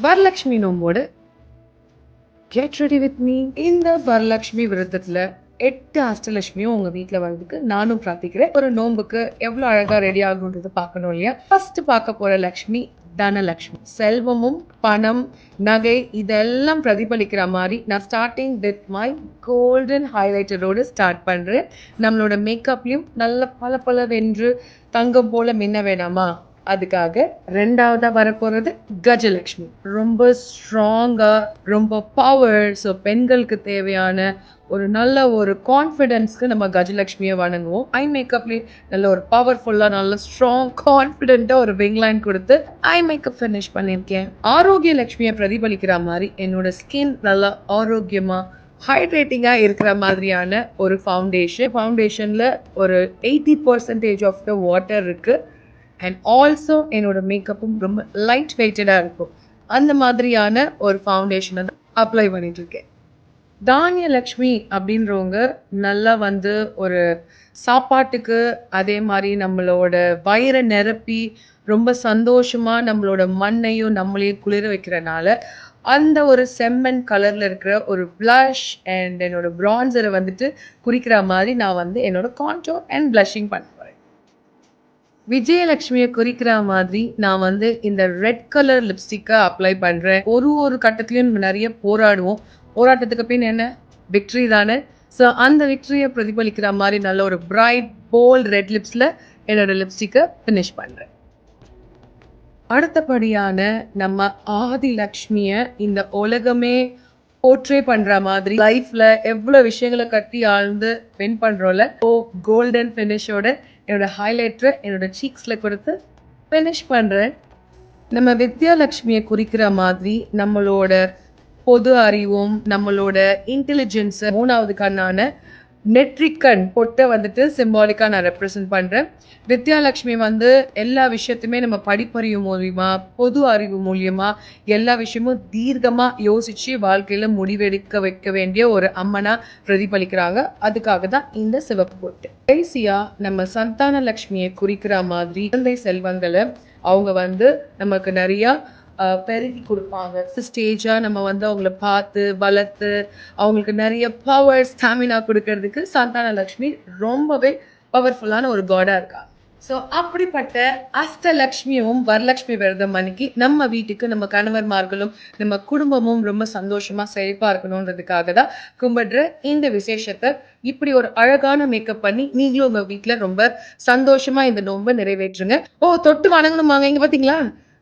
வரலட்சுமி நோம்போடு get ready with me. இந்த வரலட்சுமி விரதத்துல 8 அஷ்டலட்சுமியும் உங்க வீட்டுல வர்றதுக்கு நானும் பிரார்த்திக்கிறேன். ஒரு நோம்புக்கு எவ்வளவு அழகா ரெடி ஆகுன்றது பார்க்கணும் இல்லையா? ஃபர்ஸ்ட் பார்க்க போற லட்சுமி தனலட்சுமி. செல்வமும் பணம் நகை இதெல்லாம் பிரதிபலிக்கிற மாதிரி நான் ஸ்டார்டிங் வித் மை கோல்டன் ஹைலைட்டரோடு ஸ்டார்ட் பண்றேன். நம்மளோட மேக்கப்லயும் நல்ல பல பல வென்று தங்கம் போல மின்ன வேணாமா, அதுக்காக ரெண்டாவதா வரப்போறது கஜலட்சுமி. ரொம்ப ஸ்ட்ராங்கா, ரொம்ப பவர். ஸோ பெண்களுக்கு தேவையான ஒரு நல்ல ஒரு கான்ஃபிடென்ஸ்க்கு நம்ம கஜலட்சுமியை வணங்குவோம். ஐ மேக்கப்லேயே நல்ல ஒரு பவர்ஃபுல்லா நல்ல ஸ்ட்ராங் கான்ஃபிடென்ட்டா ஒரு விங் லைன் கொடுத்து ஐ மேக்கப் ஃபினிஷ் பண்ணியிருக்கேன். ஆரோக்கிய லட்சுமியை பிரதிபலிக்கிற மாதிரி என்னோட ஸ்கின் நல்லா ஆரோக்கியமா ஹைட்ரேட்டிங்காக இருக்கிற மாதிரியான ஒரு ஃபவுண்டேஷனில் ஒரு 80% ஆஃப் த வாட்டர் இருக்குது. அண்ட் ஆல்சோ என்னோட மேக்கப்பும் ரொம்ப லைட் வெயிட்டடாக இருக்கும். அந்த மாதிரியான ஒரு ஃபவுண்டேஷனை தான் அப்ளை பண்ணிட்டு இருக்கேன். தானியலக்ஷ்மி அப்படின்றவங்க நல்லா ஒரு சாப்பாட்டுக்கு அதே மாதிரி நம்மளோட வயிறை நிரப்பி ரொம்ப சந்தோஷமா நம்மளோட மண்ணையும் நம்மளையும் குளிர வைக்கிறனால அந்த ஒரு செம்மண் கலர்ல இருக்கிற ஒரு பிளஷ் அண்ட் என்னோட பிரான்சரை குறிக்கிற மாதிரி நான் என்னோட கான்டோர் அண்ட் பிளஷிங் பண்ணுவேன். விஜயலட்சுமியை குறிக்கிற மாதிரி நான் இந்த ரெட் கலர் லிப்ஸ்டிக்கை அப்ளை பண்றேன். ஒரு கட்டத்திலையும் நிறைய போராடுவோம். போராட்டத்துக்கு பின் என்ன, விக்டரி தானே. ஸோ அந்த விக்டரியை பிரதிபலிக்கிற மாதிரி நல்ல ஒரு பிரைட் போல்ட் ரெட் லிப்ஸ்ல என்னோட லிப்ஸ்டிக்கை ஃபினிஷ் பண்றேன். அடுத்தபடியான நம்ம ஆதிலக்ஷ்மியை இந்த உலகமே போர்ட்ரே பண்ற மாதிரி லைஃப்ல எவ்வளவு விஷயங்களை கட்டி ஆழ்ந்து வின் பண்றோம்ல, கோல்டன் ஃபினிஷோட என்னோட ஹைலைட்டரை என்னோட சீக்ஸில் கொடுத்து ஃபினிஷ் பண்ணுறேன். நம்ம வித்யாலட்சுமியை குறிக்கிற மாதிரி நம்மளோட பொது அறிவும் நம்மளோட இன்டெலிஜென்ஸை 3வது கண்ணான நெட்ரிக்கன் பொட்டை சிம்பாலிக்காக நான் ரெப்ரசன்ட் பண்ணுறேன். வித்யாலட்சுமி எல்லா விஷயத்தையுமே நம்ம படிப்பறிவு மூலியமா பொது அறிவு மூலியமா எல்லா விஷயமும் தீர்க்கமாக யோசித்து வாழ்க்கையில் முடிவெடுக்க வைக்க வேண்டிய ஒரு அம்மனா பிரதிபலிக்கிறாங்க. அதுக்காக தான் இந்த சிவப்பு பொட்டு. கடைசியாக நம்ம சந்தான லட்சுமியை குறிக்கிற மாதிரி குழந்தை செல்வங்களை அவங்க நமக்கு நிறையா பெருகி கொடுப்பாங்க. ஸ்டேஜாக நம்ம அவங்கள பார்த்து வளர்த்து அவங்களுக்கு நிறைய பவர் ஸ்டாமினா கொடுக்கறதுக்கு சந்தான லட்சுமி ரொம்பவே பவர்ஃபுல்லான ஒரு காடாக இருக்காங்க. ஸோ அப்படிப்பட்ட அஷ்டலக்ஷ்மியும் வரலட்சுமி விரதம் அன்னைக்கு நம்ம வீட்டுக்கு நம்ம கணவர்மார்களும் நம்ம குடும்பமும் ரொம்ப சந்தோஷமா செழிப்பா இருக்கணுன்றதுக்காக தான் கும்பிடுற இந்த விசேஷத்தை இப்படி ஒரு அழகான மேக்கப் பண்ணி நீங்களும் உங்க வீட்டுல ரொம்ப சந்தோஷமா இந்த நோன்பை நிறைவேற்றுங்க. தொட்டு வணங்கணுமாங்க, இங்க பாத்தீங்களா?